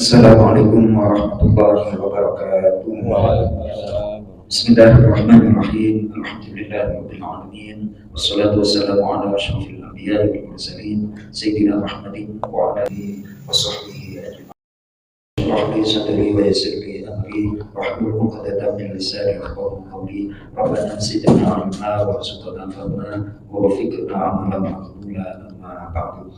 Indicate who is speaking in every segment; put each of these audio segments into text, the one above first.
Speaker 1: Assalamualaikum warahmatullahi wabarakatuh. Bismillahirrahmanirrahim. Alhamdulillahirabbil alamin. Wassalatu wassalamu ala asyrofil anbiya'i wal mursalin sayyidina Muhammadin wa ala alihi washabbihi ajma'in. Shrah li sadri wa yassir li amri wahlul 'uqdatam min lisani yafqahu qawli. Rabbana zidna ilma warzuqna fahma wa waffiqna 'amalan maqbula amma ba'du.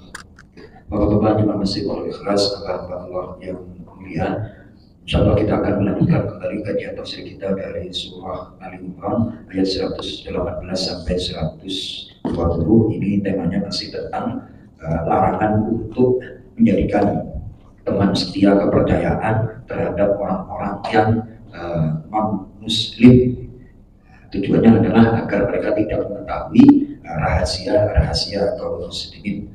Speaker 1: Bapak-bapak jemaah masjid Al-Ikhlas, hamba Allah yang mulia, insyaallah kita akan melanjutkan kembali kajian tafsir kita dari surah Ali Imran ayat 118 sampai 120. Ini temanya masih tentang larangan untuk menjadikan teman setia kepercayaan terhadap orang-orang yang non-muslim. Tujuannya adalah agar mereka tidak mengetahui rahasia-rahasia kaum muslimin.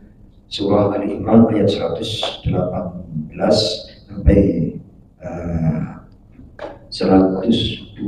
Speaker 1: Surah Ali Imran ayat 118 sampai 120.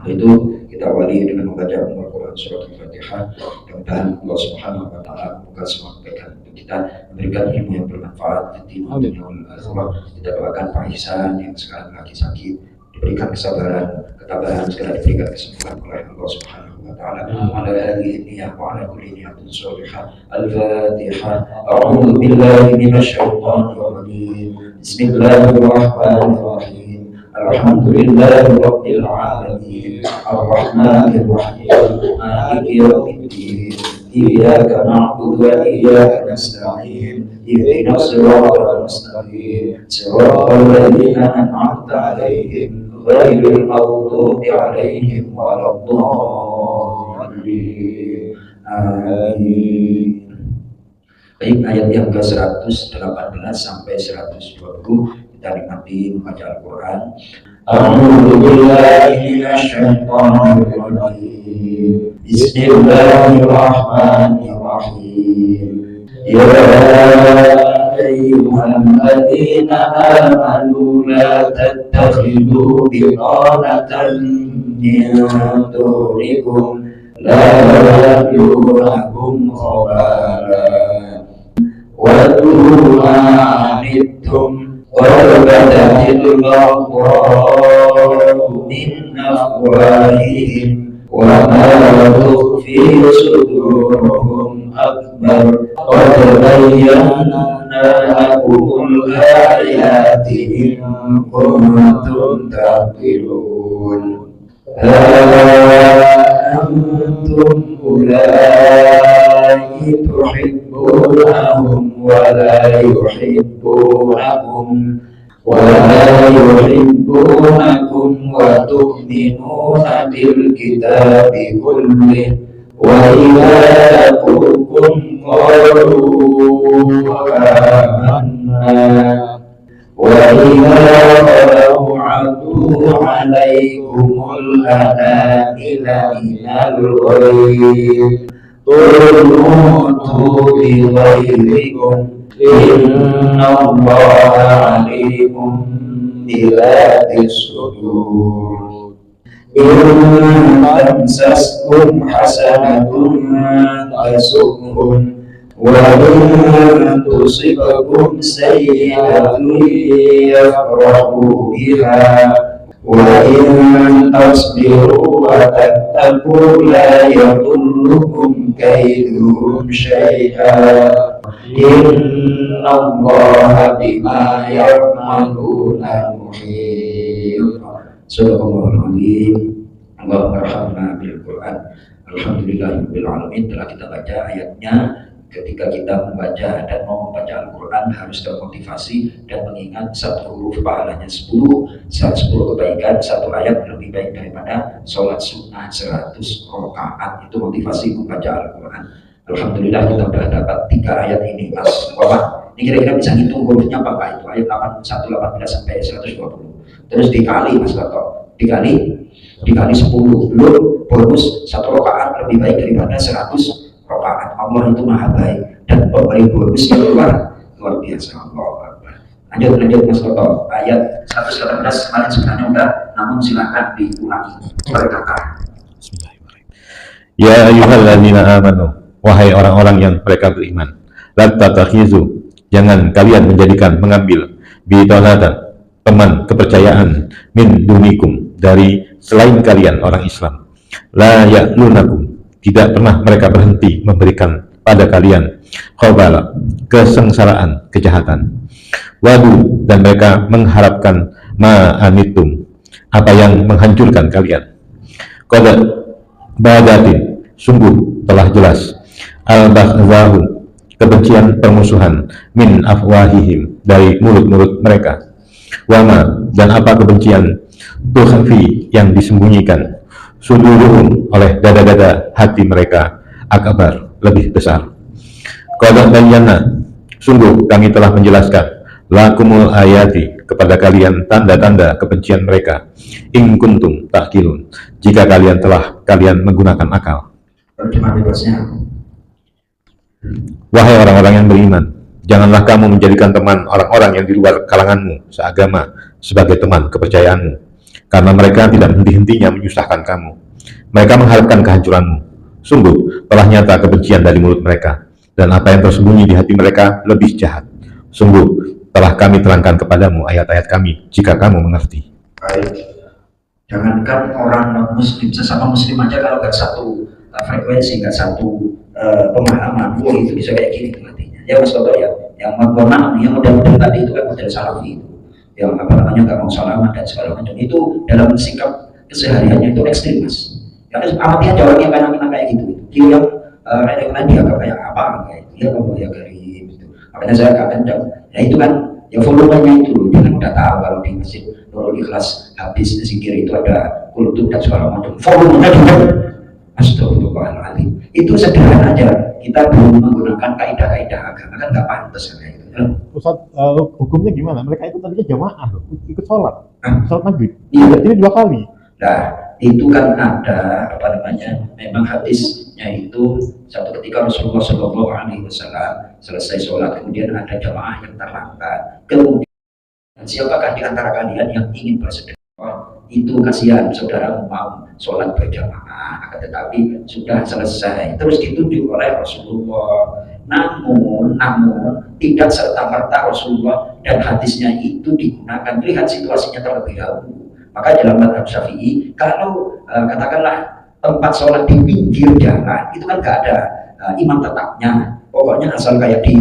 Speaker 1: Itu kita awali dengan membaca Al-Quran surat Al-Fatihah. Mudah-mudahan Allah Subhanahu wa taala membuka semua kebaikan untuk kita, memberikan ilmu yang bermanfaat di dunia wal akhirah. Kita doakan Pak Ihsan yang sekarang lagi sakit diberikan kesabaran, ketabahan, segala diberikan kesembuhan oleh Allah Subhanahu wa taala. Ala alihi niyah wa ala kulli niyatin shalihah. Al-Fatihah. A'udzu billahi minasyaitonir rajim. Bismillahirrahmanirrahim. Alhamdulillahi rabbil alamin. Ar-Rahmanir Rahim. Maliki yaumiddin. Iyyaka na'budu wa iyyaka nasta'in. Ihdinas siratal mustaqim. Siratal ladzina an'amta 'alaihim ghairil maghdubi 'alaihim waladdallin. Amin. Baik, ayat yang ke-118 sampai 120 kita nikmati membaca Al-Quran. A'udzu billahi minasyaitonir rajim. Bismillahirrahmanirrahim. Ya ayyuhalladzina amanu la tattakhidhu bitanatan min dunikum la yalunakum khabala wad'u ma'anittum qad badatil baghdha'u min afwahihim wa ma tukhfi suduruhum akbar qad bayyana lakumul ayati in kuntum taqilun. Antum ulai tuhibbunahum wa la yuhibbunakum wa tu'minuna bil kitabi kullih wa idza laqukum qalu amanna وَإِذَا خَلَوْا عَضُّوا عَلَيْكُمُ الْأَنَامِلَ مِنَ الْغَيْظِ قُلْ مُوتُوا بِغَيْظِكُمْ إِنَّ اللَّهَ عَلِيمٌ بِذَاتِ الصُّدُورِ إِن تَمْسَسْكُمْ حَسَنَةٌ تَسُؤْهُمْ وَإِن تُصِبْكُمْ سَيِّئَةٌ يَفْرَحُوا بِهَا وَإِن تَصْبِرُوا وَتَتَّقُوا لَا يَضُرُّكُمْ كَيْدُهُمْ شَيْئًا إِنَّ اللَّهَ بِمَا يَعْمَلُونَ مُحِيطٌ. Subhanallahul azim. Allahumma arhamna bil Qur'an. Alhamdulillahirabbil alamin. Telah kita baca ayatnya. Ketika kita membaca dan mau membaca Al-Quran harus termotivasi dan mengingat satu huruf pahalanya 10 kebaikan, satu ayat lebih baik daripada sholat sunnah 100 rakaat. Itu motivasi membaca Al-Quran. Alhamdulillah kita sudah dapat 3 ayat ini, Mas Bapak. Ini kira-kira bisa ngitung hurufnya apa itu? Ayat 118 sampai 120. Terus dikali, Mas Toto, dikali 10, belum bonus 1 rakaat lebih baik daripada 100 rakaat. Allah itu maha baik dan pemberi bonus yang luar biasa. Allah Akbar. Lanjut Mas Toto, ayat 118 kemarin sebenarnya udah, namun silakan diulangi oleh kakak.
Speaker 2: Ya ayyuhalladzina amanu, wahai orang-orang yang mereka beriman, la tatakhizu, Jangan kalian mengambil bitonatan, teman kepercayaan, min dunikum, dari selain kalian orang Islam. La ya'lunakum, tidak pernah mereka berhenti memberikan pada kalian khobala, kesengsaraan, kejahatan. Wadu, dan mereka mengharapkan ma'anitum, apa yang menghancurkan kalian. Qad badatin, sungguh telah jelas, al-baghdahu, kebencian, permusuhan, min afwahihim, dari mulut-mulut mereka. Wama, dan apa kebencian, tukhfi, yang disembunyikan, suduruhum, oleh dada-dada hati mereka, akbar, lebih besar. Qad bayyana, sungguh kami telah menjelaskan, lakumul ayati, kepada kalian tanda-tanda kebencian mereka, in kuntum ta'qilun, jika kalian menggunakan akal.
Speaker 1: Terjemah bebasnya,
Speaker 2: wahai orang-orang yang beriman, janganlah kamu menjadikan teman orang-orang yang di luar kalanganmu seagama sebagai teman kepercayaanmu, karena mereka tidak henti-hentinya menyusahkan kamu. Mereka mengharapkan kehancuranmu. Sungguh telah nyata kebencian dari mulut mereka, dan apa yang tersembunyi di hati mereka lebih jahat. Sungguh telah kami terangkan kepadamu ayat-ayat kami, jika kamu mengerti.
Speaker 1: baik. Jangankan orang non-muslim, sesama muslim aja kalau nggak satu frekuensi, nggak satu pemahaman, wah itu bisa kayak gini nantinya. Ya Mas Toto ya, yang mohon maaf, yang model-model tadi itu kan model salafi itu, yang apa namanya nggak mau salaman dan segala macam, itu dalam sikap kesehariannya itu ekstrim Mas. Karena amatian orang yang kayak gitu, dia yang kayak dia kayak apa kayak dia kalau ya garib gitu. Makanya saya kadang, ya itu kan ya volumenya itu, dia kan udah tahu kalau di masjid Nurul Ikhlas habis zikir itu ada kultur dan segala macam, volumenya juga. Astagfirullahaladzim, itu sederhana aja, kita belum menggunakan kaidah-kaidah agama kan nggak pantas kayak gitu.
Speaker 3: Ustaz, hukumnya gimana? Mereka itu tadinya jamaah loh, ikut sholat maghrib.
Speaker 1: Iya.
Speaker 3: Ini 2 kali.
Speaker 1: Nah, itu kan ada apa namanya? Memang hadisnya itu satu ketika Rasulullah Shallallahu Alaihi Wasallam selesai sholat, kemudian ada jamaah yang terlambat. Kemudian siapakah di antara kalian yang ingin bersedekah? Itu kasihan saudara mau sholat berjamaah, akan tetapi sudah selesai. Terus ditunjuk oleh Rasulullah. Namun tidak serta merta Rasulullah dan hadisnya itu digunakan. Lihat situasinya terlebih dahulu. Maka dalam mazhab Syafi'i, kalau katakanlah tempat sholat di pinggir jalan itu kan nggak ada imam tetapnya, pokoknya asal kayak di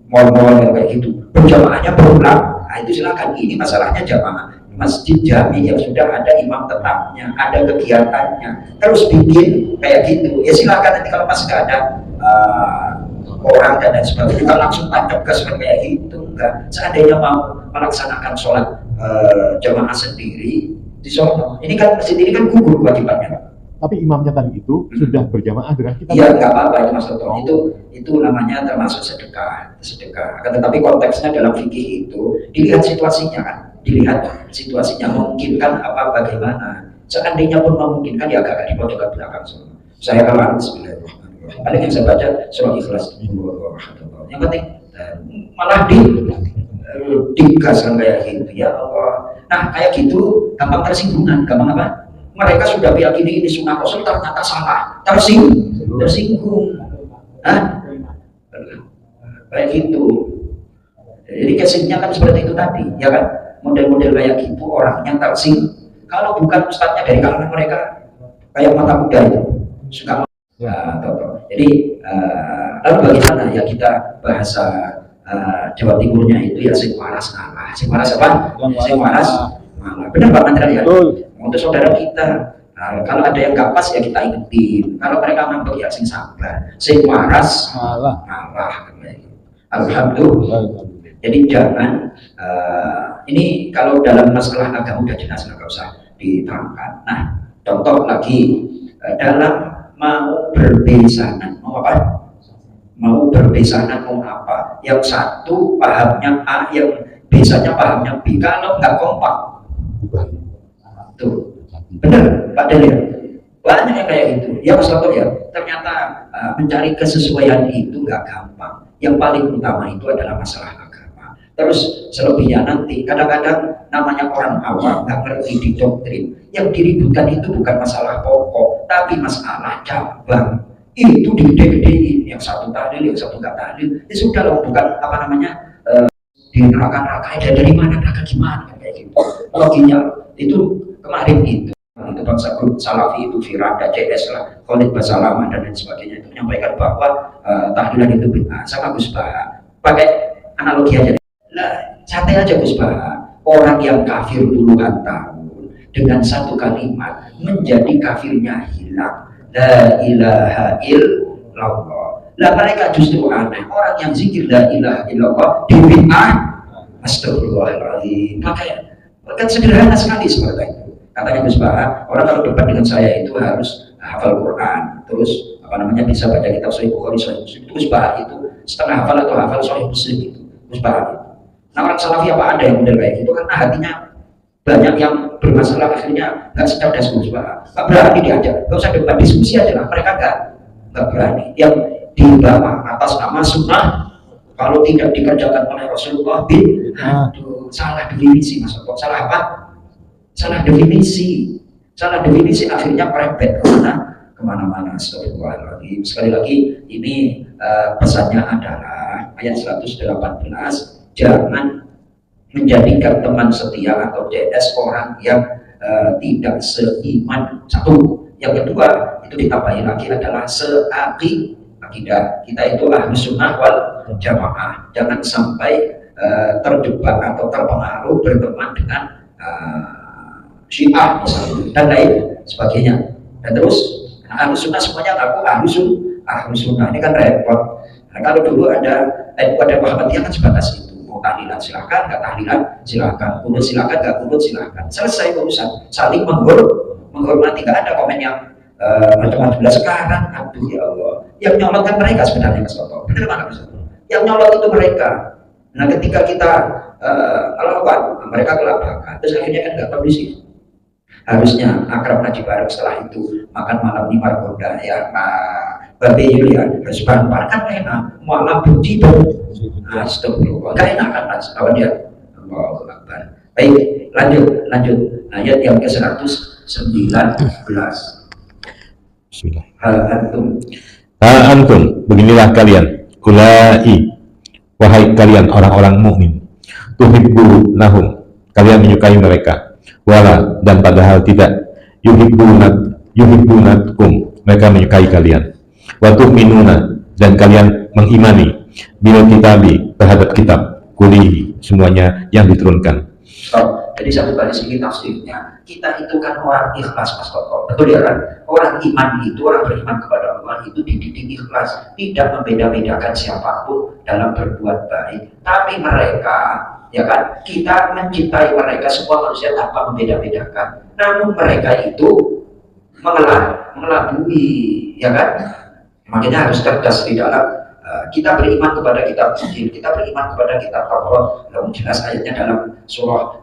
Speaker 1: mall-mall kayak gitu, berjamaahnya berulang, nah itu silakan. Ini masalahnya jamaah masjid jami yang sudah ada imam tetapnya, ada kegiatannya, terus bikin kayak gitu, ya silakan. Nanti kalau pas nggak ada orang dan lain sebagainya, kan langsung tancap gas kayak gitu. Enggak, seandainya mau melaksanakan sholat jamaah sendiri di Solo, ini kan masjid ini kan gugur kewajibannya.
Speaker 3: Tapi imamnya tadi itu sudah berjamaah dengan kita.
Speaker 1: Iya, nggak apa-apa itu Mas Toto. Itu namanya termasuk sedekah. Tetapi konteksnya dalam fikih itu dilihat situasinya kan, dilihat situasinya memungkinkan apa bagaimana. Seandainya pun memungkinkan ya agak di pojok belakang. Saya kalau Bismillahirrahmanirrahim. Paling yang saya baca surah Ikhlas. Yang penting malah digaskan kayak gitu ya Allah. Nah kayak gitu gampang tersinggungan, gampang apa? Mereka sudah meyakini ini sunnah Rasul, ternyata salah, tersinggung. Hah? Kayak gitu. Jadi casingnya kan seperti itu tadi, ya kan? Model-model kayak gitu orangnya tersinggung. Kalau bukan ustadznya dari kalangan mereka, kayak mata kuda itu suka. Ya, jadi lalu bagaimana ya kita bahasa Jawa Timurnya itu ya sing waras ngalah. Sing waras apa? Sing waras ngalah. Benar Pak Mandra ya? Untuk saudara kita, kalau ada yang nggak pas ya kita ingetin. Kalau mereka ngambek ya sing sabar. Sing waras ngalah. Alhamdulillah. Jadi jangan ini kalau dalam masalah agama udah jelas, nggak usah diterangkan. Nah, contoh lagi dalam mau berbesanan, mau apa? Mau berbesanan mau apa? Yang satu pahamnya A, yang biasanya pahamnya B. Kalau nggak kompak, tuh benar Pak Delir, banyak yang kayak gitu. Ya Mas Toto ya, ternyata mencari kesesuaian itu nggak gampang. Yang paling utama itu adalah masalah agama. Terus selebihnya nanti kadang-kadang namanya orang awam nggak ngerti di doktrin. Yang diributkan itu bukan masalah pokok, tapi masalah cabang. Itu digede-gedein, yang satu tahlil, yang satu nggak tahlil. Ya sudah loh, bukan apa namanya di neraka dari mana, neraka gimana kayak gitu. Loginya itu kemarin itu bangsa grup Salafi itu Firanda, CS lah, Khalid Basalamah dan lain sebagainya itu menyampaikan bahwa tahlilan itu bid'ah. Sama Gus Bah pakai analogi aja. Nah, santai aja Gus Bah. Orang yang kafir puluhan tahun dengan satu kalimat menjadi kafirnya hilang. La ilaha illallah. Lah mereka justru aneh. Orang yang zikir la ilaha illallah di bid'ah. Astagfirullahaladzim. Makanya kan sederhana sekali seperti itu. Katanya Gus Bah, orang kalau debat dengan saya itu harus hafal Quran, terus bisa baca kitab Sahih Bukhari, Sahih Muslim. Gus Bah itu setengah hafal atau hafal Sahih Muslim itu. Gus Bah itu. Nah orang Salafi apa ada yang model kayak gitu? Karena hatinya banyak yang bermasalah, akhirnya nggak cerdas Gus Bah. Nggak berani diajak, nggak usah debat, diskusi aja lah. Mereka nggak berani. Yang di bawah atas nama sunnah, kalau tidak dikerjakan oleh Rasulullah aduh, salah definisi Mas Toto. Salah apa? Salah definisi akhirnya merembet kemana-mana. Astagfirullahaladzim. Sekali lagi ini pesannya adalah ayat 118, jangan menjadikan teman setia atau CS orang yang tidak seiman. Satu. Yang kedua itu ditambahin lagi adalah seakidah. Kita itu ahlus sunnah wal jamaah. Jangan sampai terjebak atau terpengaruh berteman dengan Syiah misalnya dan lain sebagainya. Dan terus ahlus sunnah semuanya ngaku ahlus sunnah. Ini kan repot. Nah, kalau dulu ada Muhammadiyah kan sebatas itu. Mau tahlilan silakan, nggak tahlilan silakan, kunut silakan, nggak kunut silakan. Selesai urusan, saling menghormati. Nggak ada komen yang macam-macam. Sekarang, aduh ya Allah, yang nyolot kan mereka sebenarnya Mas Toto. Benar mana Mas Toto? Yang nyolot itu mereka. Nah ketika kita lawan, mereka kelabakan. Terus akhirnya kan nggak kondusif. Harusnya akrab ngaji bareng, setelah itu makan malam di Margonda ya Babe Yulian harus bareng-bareng kan enak, malah benci dong. Astagfirullah, gak enak kan Mas lawan dia. Allahu Akbar. Baik, lanjut ayat yang ke-119.
Speaker 2: Bismillah.
Speaker 1: Hal
Speaker 2: antum, beginilah kalian, ulai, wahai kalian orang-orang mukmin, tuhibbunahum, kalian menyukai mereka, wala, dan padahal tidak, yuhibbunatkum, mereka menyukai kalian, wa tu'minuna, dan kalian mengimani, bil kitabi, terhadap kitab, kulihi, semuanya yang diturunkan.
Speaker 1: Jadi satu kali segi tafsirnya, kita itu kan orang ikhlas Mas Toto, betul ya kan? Orang iman itu, orang beriman kepada Allah itu dididik ikhlas, tidak membeda-bedakan siapapun dalam berbuat baik. Tapi mereka, ya kan, kita mencintai mereka semua manusia tanpa membeda-bedakan. Namun mereka itu mengelabui, ya kan? Makanya harus cerdas di dalam kita beriman kepada kitab Injil, kita beriman kepada kitab Taurat. Lalu jelas ayatnya dalam surah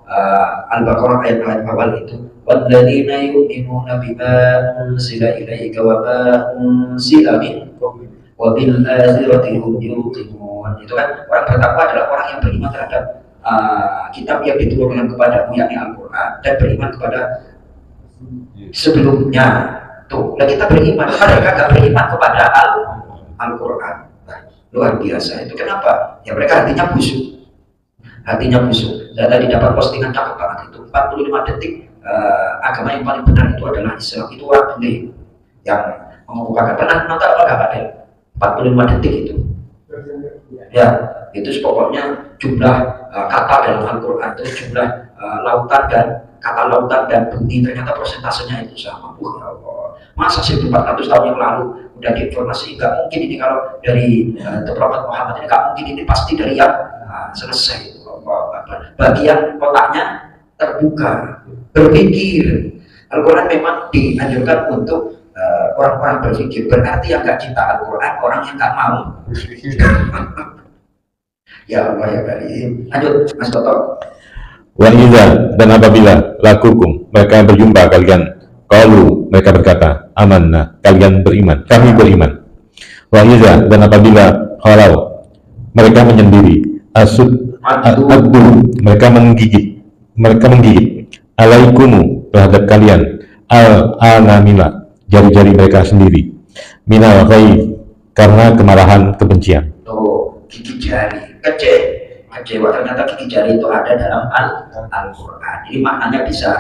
Speaker 1: Al-Baqarah ayat awal itu, walladzina yu'minuna bima unzila ilaika wa ma unzila min wa bil akhirati hum yuqinun. Itu kan orang bertakwa adalah orang yang beriman terhadap kitab yang diturunkan kepadamu, yakni Al-Quran, dan beriman kepada sebelumnya. Tuh, nah kita beriman, mereka gak beriman kepada Al-Quran. Luar biasa itu. Kenapa? Ya mereka hatinya busuk. Saya tadi dapat postingan cakep banget itu, 45 detik agama yang paling benar itu adalah Islam. Itu orang beli yang mengemukakan. Pernah nonton apa nggak Pak Del? 45 detik itu. Ya, itu pokoknya jumlah kata dalam Al-Quran itu, jumlah lautan dan kata lautan dan bunyi, ternyata persentasenya itu sama. Ya Allah, masa sih 400 tahun yang lalu udah diinformasi, nggak mungkin ini kalau dari Prophet Muhammad ini, nggak mungkin ini, pasti dari yang selesai. Bagian otaknya terbuka, berpikir. Al-Quran memang dianjurkan untuk orang-orang berpikir. Berarti yang nggak cinta Al-Quran, orang yang nggak mau. Ya Allah ya Karim. Lanjut Mas Toto.
Speaker 2: Wa idza, dan apabila lakukum, mereka berjumpa kalian, qalu, mereka berkata, amanna, kalian beriman, kami beriman. Wa idza, dan apabila khalau, mereka menyendiri, addu, mereka menggigit alaikumu, terhadap kalian, al-anamila, jari-jari mereka sendiri, minal ghaib, karena kemarahan, kebencian.
Speaker 1: Tuh, gigit jari, kecil. kecewa. Ternyata gigi jari itu ada dalam Al-Quran. Ini maknanya bisa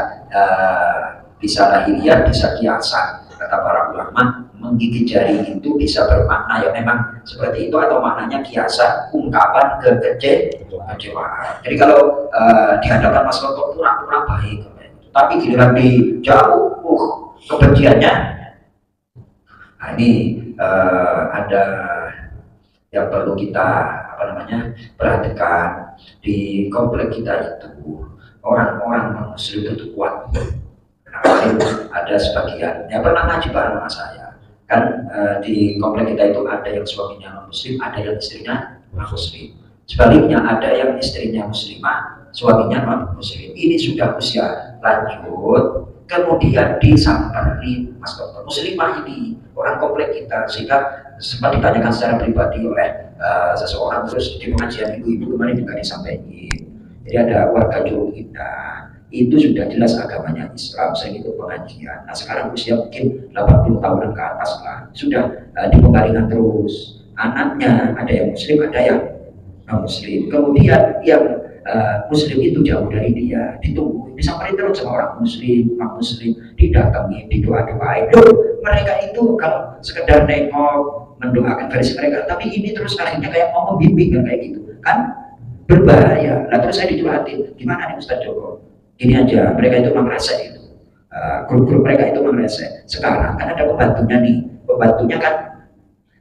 Speaker 1: lahiriah, bisa kiasan. Kata para ulama, menggigit jari itu bisa bermakna ya memang seperti itu, atau maknanya kiasan, ungkapan kekecewaan. Jadi kalau dihadapkan masalah pura-pura baik, tapi giliran dijauh kebenciannya, nah ini ada yang perlu kita perhatikan. Di komplek kita itu orang-orang muslim itu kuat. Ada sebagian yang pernah ngaji bareng sama saya kan, di komplek kita itu ada yang suaminya non muslim, ada yang istrinya non muslim. Sebaliknya ada yang istrinya muslimah, suaminya non muslim. Ini sudah usia lanjut, kemudian disamperin Mas Dokter muslimah ini orang komplek kita, sehingga sempat ditanyakan secara pribadi oleh seseorang, terus di pengajian ibu-ibu kemarin juga disampaikan. Jadi ada warga Juru kita itu sudah jelas agamanya Islam, sering ikut pengajian. Nah sekarang usia mungkin 80 tahunan ke atas lah, sudah di pengaringan terus. Anaknya ada yang muslim, ada yang non muslim. Kemudian yang muslim itu jauh dari dia, ditunggu, disamperin terus sama orang muslim, non muslim, didatangi, didoa-doain. Mereka itu kalau sekedar nengok, mendoakan versi mereka, tapi ini terus akhirnya kayak mau membimbing kayak gitu kan, berbahaya. Nah terus saya dicurhatin, gimana nih Ustaz Joko? Ini aja, mereka itu memang rese itu, grup-grup mereka itu memang rese. Sekarang kan ada pembantunya nih, pembantunya kan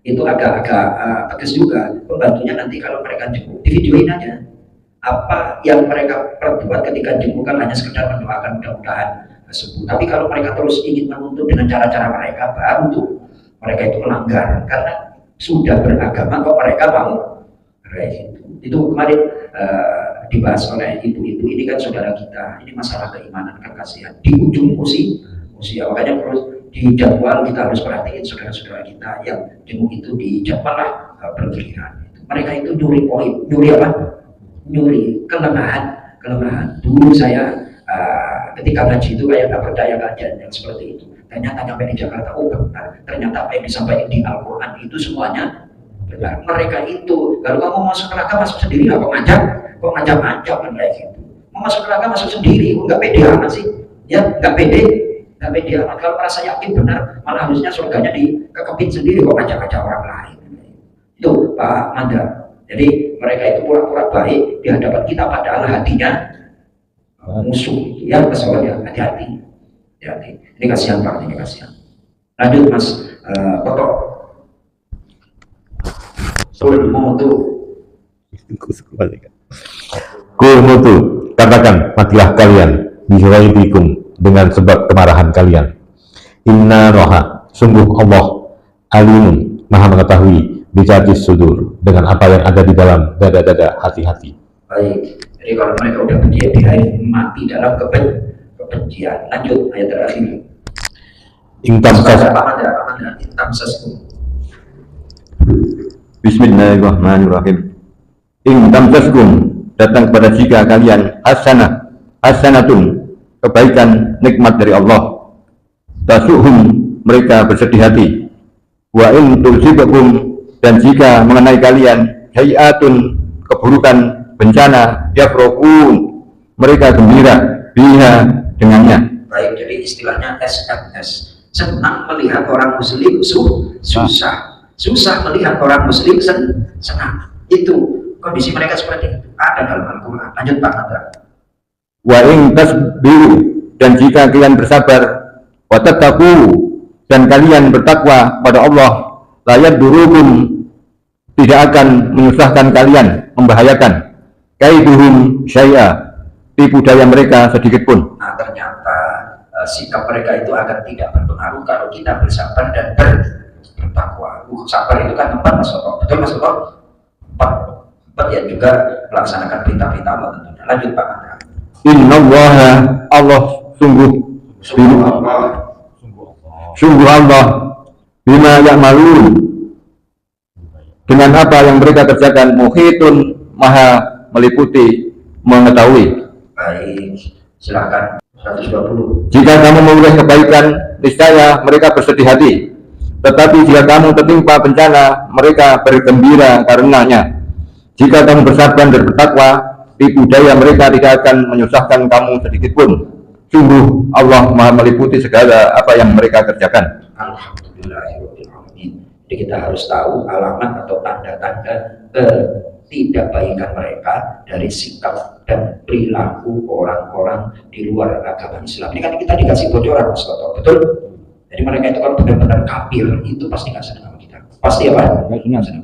Speaker 1: itu agak-agak tegas juga. Pembantunya nanti kalau mereka jenguk, di videoin aja apa yang mereka perbuat ketika jenguk, kan hanya sekedar mendoakan mudah-mudahan sembuh. Tapi kalau mereka terus ingin menuntut dengan cara-cara mereka, baru tuh mereka itu melanggar, karena sudah beragama kok mereka mau kayak gitu. Itu kemarin dibahas oleh ibu-ibu, ini kan saudara kita, ini masalah keimanan kan, kasihan di ujung usia, makanya terus di jadwal kita harus perhatiin saudara-saudara kita yang jenguk itu, di jadwal lah bergiliran. Mereka itu nyuri poin, nyuri apa? Nyuri kelemahan. Dulu saya ketika ngaji itu kayak gak percaya kajian yang seperti itu. Ternyata nyampe di Jakarta, oh benar, ternyata apa yang disampaikan di Al-Quran itu semuanya benar. Mereka itu, kalau kamu masuk neraka masuk sendiri lah, kok ngajak kan kayak gitu. Mau masuk neraka masuk sendiri, nggak pede amat sih, ya nggak pede amat. Kalau merasa yakin benar, malah harusnya surganya dikekepin sendiri, kok ngajak orang lain. Itu Pak Manda. Jadi mereka itu pura-pura baik di hadapan kita, padahal hatinya musuh. Ya pesawat ya, hati-hati. Ini kasihan Pak, ini kasihan. Lanjut Mas Toto. Kul mutu, katakan matilah kalian bihiraibikum, dengan sebab kemarahan kalian. Inna roha, sungguh Allah alimun, maha mengetahui bijatis sudur, dengan apa yang ada di dalam dada-dada hati-hati. Baik, jadi kalau mereka udah benci, mati dalam kebencian. Lanjut ayat terakhir.
Speaker 4: Bismillahirrahmanirrahim. In tamsaskum, datang kepada jika kalian hasanatun, kebaikan nikmat dari Allah, tasuhum, mereka bersedih hati. Wa in tulsibakum, dan jika mengenai kalian hayatun, keburukan, bencana, yafrahun, mereka gembira biha, dengannya.
Speaker 1: Baik, jadi istilahnya SMS, senang melihat orang muslim susah melihat orang muslim senang. Itu kondisi mereka seperti itu, ada dalam Al-Quran. Lanjut Pak Nandra.
Speaker 4: Wa in tasbiru, dan jika kalian bersabar, wa tattaqu, dan kalian bertakwa pada Allah, la yadurukum, tidak akan menyusahkan kalian, membahayakan, kaiduhum syai'a, tipu daya mereka sedikit pun.
Speaker 1: Nah ternyata sikap mereka itu akan tidak berpengaruh kalau kita bersabar dan bertakwa. Sabar itu kan 4 Mas Toto, betul Mas Toto? 4 ya, juga melaksanakan perintah-perintah Allah tentunya. Lanjut Pak Andra.
Speaker 4: Innallaha, Allah sungguh Allah bima ya'malun, dengan apa yang mereka kerjakan, muhitun, maha meliputi, mengetahui.
Speaker 1: Baik, silakan 120.
Speaker 4: Jika kamu memulai kebaikan, niscaya mereka bersedih hati. Tetapi jika kamu tertimpa bencana, mereka bergembira karenanya. Jika kamu bersabar dan bertakwa, tipu daya mereka tidak akan menyusahkan kamu sedikit pun. Sungguh Allah Maha meliputi segala apa yang mereka kerjakan.
Speaker 1: Alhamdulillahirobbilalamin. Jadi kita harus tahu alamat atau tanda-tanda ketidakbaikan mereka dari sikap dan perilaku orang-orang di luar agama Islam. Ini kan kita dikasih bocoran, Mas Toto, betul? Jadi mereka itu kalau benar-benar kafir, itu pasti nggak senang sama kita. Pasti apa?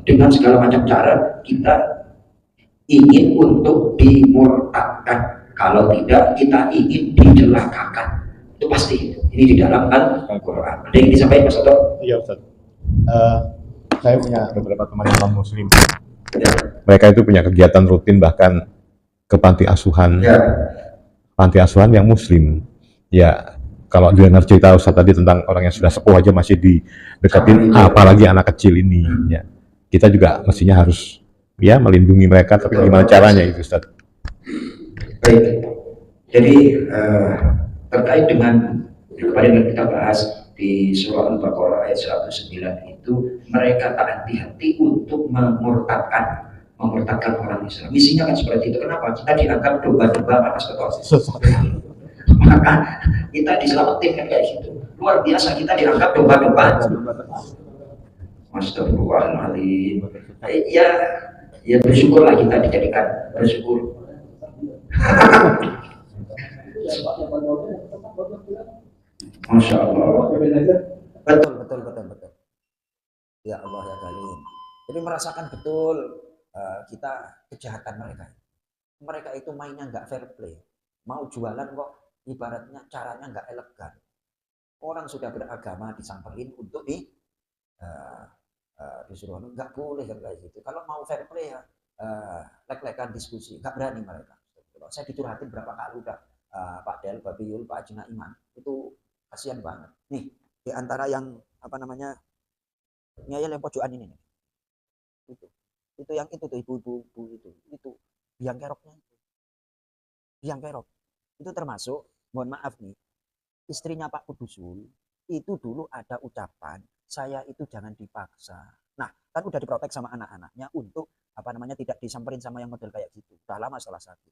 Speaker 1: Dengan segala macam cara kita ingin untuk dimurtadkan. Kalau tidak, kita ingin dicelakakan. Itu pasti. Ini di dalam Al-Quran. Ada yang disampaikan, Mas Toto?
Speaker 3: Iya, Ustaz. Saya punya beberapa teman yang non-muslim.
Speaker 1: Ya.
Speaker 2: Mereka itu punya kegiatan rutin bahkan ke panti asuhan.
Speaker 1: Ya.
Speaker 2: Panti asuhan yang muslim. Ya, kalau dengar cerita Ustaz tadi tentang orang yang sudah sepuh aja masih dideketin, apalagi anak kecil ini. Ya. Kita juga mestinya harus ya melindungi mereka, tapi gimana caranya itu, Ustaz?
Speaker 1: Baik. Jadi terkait dengan kemarin yang kita bahas di surah Al-Baqarah ayat 109 itu, mereka tak hati-hati untuk memurtadkan orang Islam. Misinya kan seperti itu. Kenapa? Kita dianggap domba-domba panas ketor. Maka kita diselamatin kan kayak gitu. Luar biasa, kita dianggap domba-domba. Astagfirullahaladzim. Ya bersyukurlah kita dijadikan bersyukur. Masya Allah. Betul. Ya Allah ya Kalim. Jadi merasakan betul kita kejahatan mereka. Mereka itu mainnya nggak fair play. Mau jualan kok ibaratnya caranya nggak elegan. Orang sudah beragama disamperin untuk disuruh nggak boleh kayak gitu. Kalau mau fair play ya lek-lekan diskusi, nggak berani mereka. Saya dicurhatin berapa kali udah Pak Del, Pak Biul, Pak Ajina Iman, itu kasihan banget. Nih di antara yang apa namanya ngeyel yang pojokan ini nih, itu yang itu tuh ibu-ibu itu biang keroknya itu termasuk, mohon maaf nih, istrinya Pak Kudusul itu dulu ada ucapan saya itu jangan dipaksa. Nah kan udah diprotek sama anak-anaknya untuk apa namanya tidak disamperin sama yang model kayak gitu. Udah lama salah satu.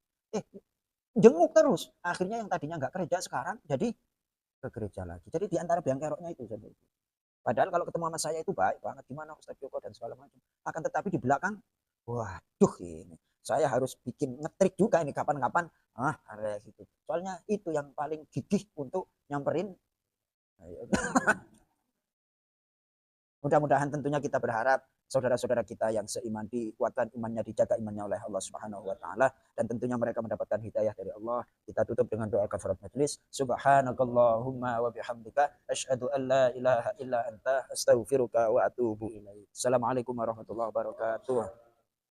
Speaker 1: Jenguk terus. Akhirnya yang tadinya nggak gereja sekarang jadi ke gereja lagi. Jadi di antara biang keroknya itu. Padahal kalau ketemu sama saya itu baik banget, gimana Ustaz Joko dan segala macam. Akan tetapi di belakang, waduh ini saya harus bikin ngetrik juga ini kapan-kapan. Kayak gitu. Soalnya itu yang paling gigih untuk nyamperin. Mudah-mudahan tentunya kita berharap saudara-saudara kita yang seiman dikuatkan imannya, dijaga imannya oleh Allah Subhanahu wa taala, dan tentunya mereka mendapatkan hidayah dari Allah. Kita tutup dengan doa kafarat majelis. Subhanakallahumma wa bihamdika asyhadu an la ilaha illa anta astaghfiruka wa atubu ilaik. Assalamualaikum warahmatullahi wabarakatuh.